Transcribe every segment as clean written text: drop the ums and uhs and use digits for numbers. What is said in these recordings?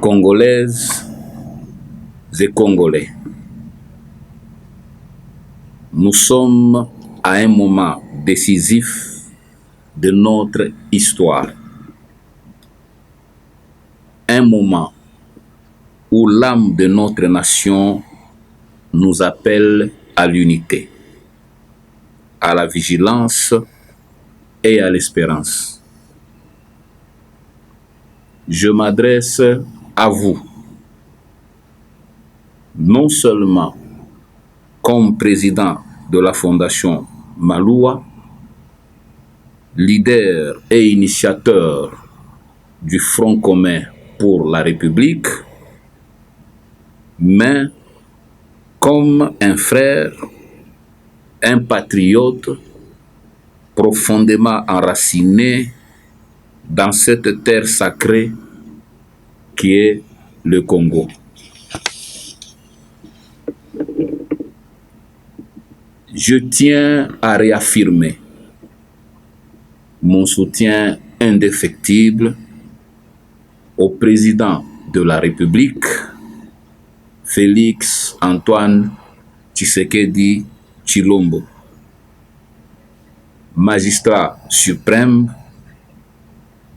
Congolaises et Congolais, nous sommes à un moment décisif de notre histoire. Un moment où l'âme de notre nation nous appelle à l'unité, à la vigilance et à l'espérance. Je m'adresse à vous, non seulement comme président de la Fondation Maloua, leader et initiateur du Front commun pour la République, mais comme un frère, un patriote profondément enraciné dans cette terre sacrée qui est le Congo. Je tiens à réaffirmer mon soutien indéfectible au président de la République, Félix Antoine Tshisekedi Tshilombo, magistrat suprême,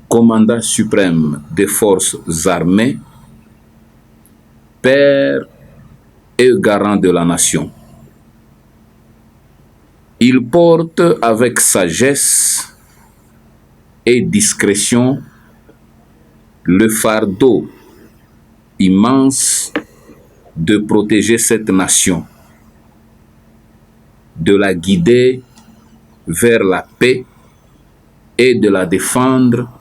commandant suprême des forces armées, père et garant de la nation. Il porte avec sagesse et discrétion le fardeau immense de protéger cette nation, de la guider vers la paix et de la défendre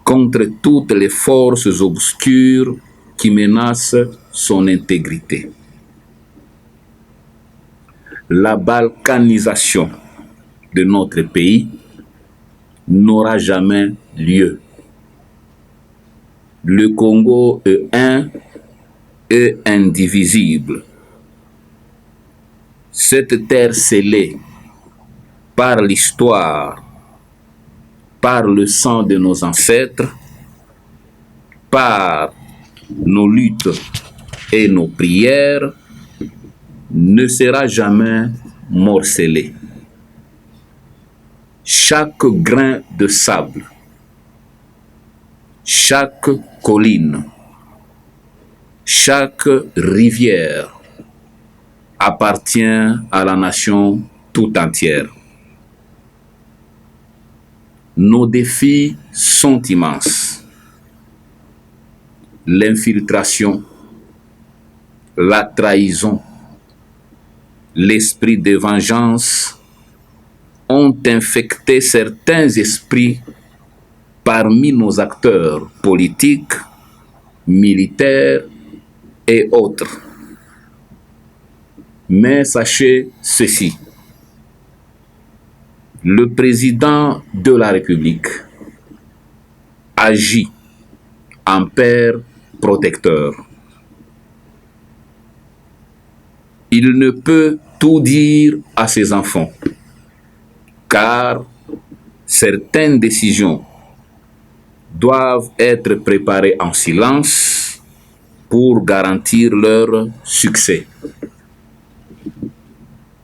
contre toutes les forces obscures qui menacent son intégrité. La balkanisation de notre pays n'aura jamais lieu. Le Congo est un et indivisible. Cette terre scellée par l'histoire, par le sang de nos ancêtres, par nos luttes et nos prières, ne sera jamais morcelée. Chaque grain de sable, chaque colline, chaque rivière appartient à la nation tout entière. Nos défis sont immenses. L'infiltration, la trahison, l'esprit de vengeance ont infecté certains esprits parmi nos acteurs politiques, militaires et autres. Mais sachez ceci, le président de la République agit en père protecteur. Il ne peut tout dire à ses enfants, car certaines décisions doivent être préparées en silence pour garantir leur succès.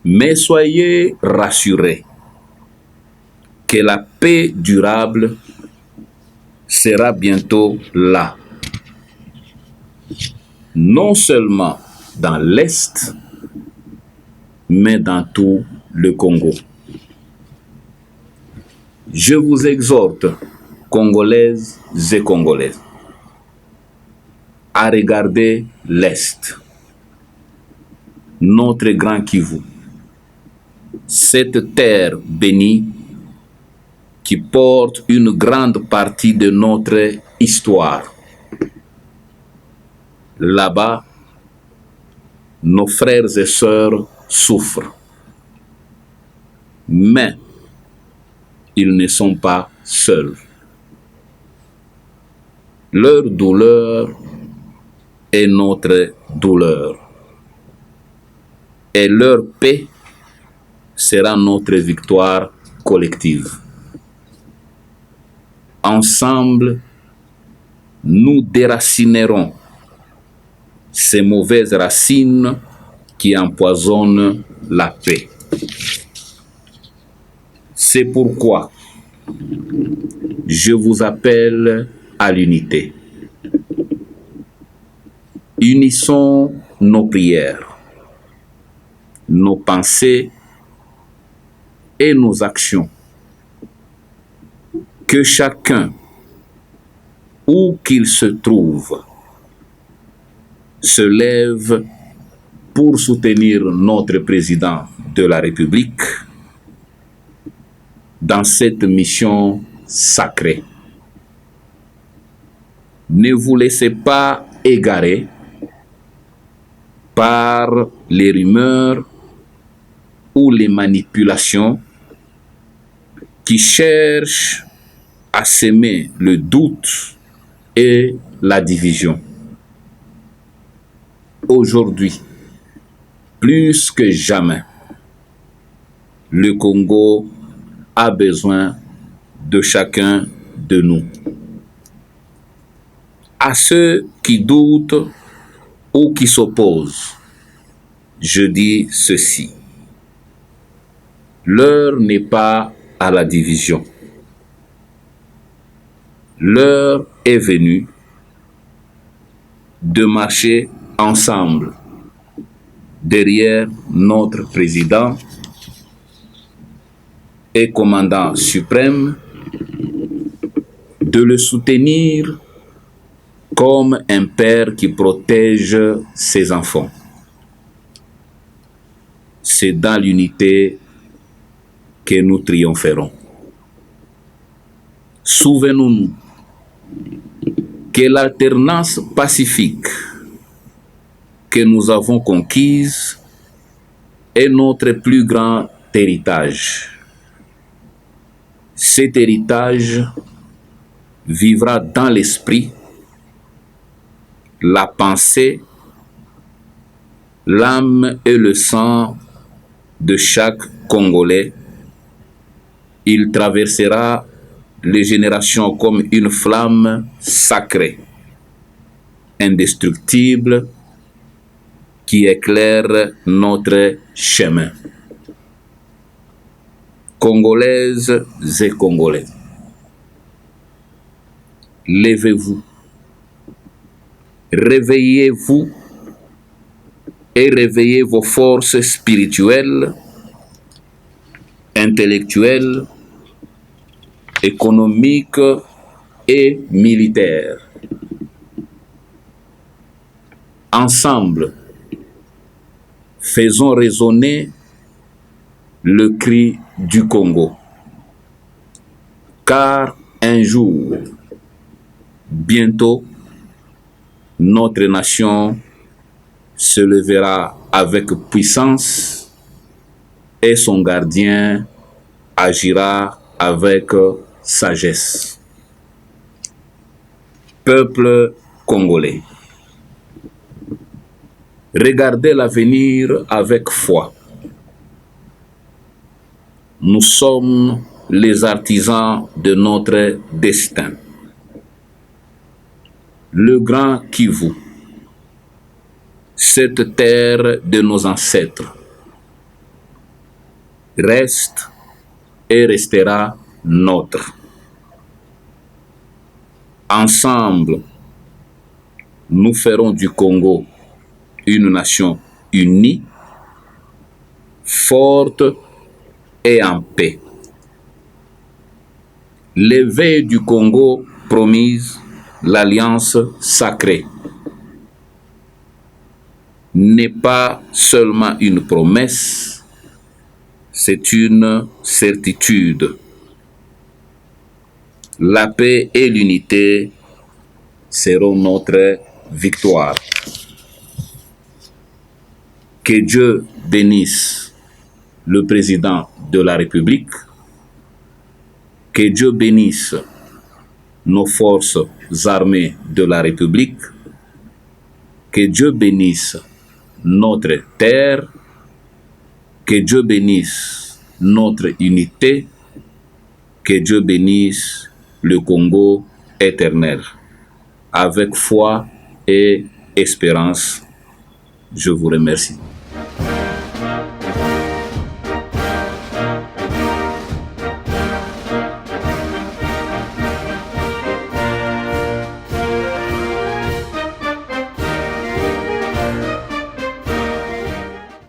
Mais soyez rassurés que la paix durable sera bientôt là, non seulement dans l'Est, mais dans tout le Congo. Je vous exhorte, Congolaises et Congolais, à regarder l'Est, notre grand Kivu, cette terre bénie qui porte une grande partie de notre histoire. Là-bas, nos frères et sœurs souffrent, mais ils ne sont pas seuls. Leur douleur est notre douleur, et leur paix sera notre victoire collective. Ensemble, nous déracinerons ces mauvaises racines qui empoisonnent la paix. C'est pourquoi je vous appelle à l'unité. Unissons nos prières, nos pensées et nos actions. Que chacun, où qu'il se trouve, se lève pour soutenir notre président de la République dans cette mission sacrée. Ne vous laissez pas égarer par les rumeurs ou les manipulations qui cherchent à semer le doute et la division. Aujourd'hui, plus que jamais, le Congo a besoin de chacun de nous. À ceux qui doutent ou qui s'opposent, je dis ceci. L'heure n'est pas à la division. L'heure est venue de marcher ensemble derrière notre président et commandant suprême, de le soutenir comme un père qui protège ses enfants. C'est dans l'unité que nous triompherons. Souvenons-nous que l'alternance pacifique que nous avons conquise est notre plus grand héritage. Cet héritage vivra dans l'esprit, la pensée, l'âme et le sang de chaque Congolais. Il traversera les générations comme une flamme sacrée, indestructible, qui éclaire notre chemin. Congolaises et Congolais, levez-vous, réveillez-vous et réveillez vos forces spirituelles, intellectuelles, économiques et militaires. Ensemble, faisons résonner le cri du Congo. Car un jour, bientôt, notre nation se lèvera avec puissance et son gardien agira avec sagesse. Peuple congolais, regardez l'avenir avec foi. Nous sommes les artisans de notre destin. Le grand Kivu, cette terre de nos ancêtres, reste et restera nôtre. Ensemble, nous ferons du Congo une nation unie, forte et en paix. L'éveil du Congo promise l'alliance sacrée n'est pas seulement une promesse, c'est une certitude. La paix et l'unité seront notre victoire. Que Dieu bénisse le président de la République, que Dieu bénisse nos forces armées de la République, que Dieu bénisse notre terre, que Dieu bénisse notre unité, que Dieu bénisse le Congo éternel. avec foi et espérance. Je vous remercie.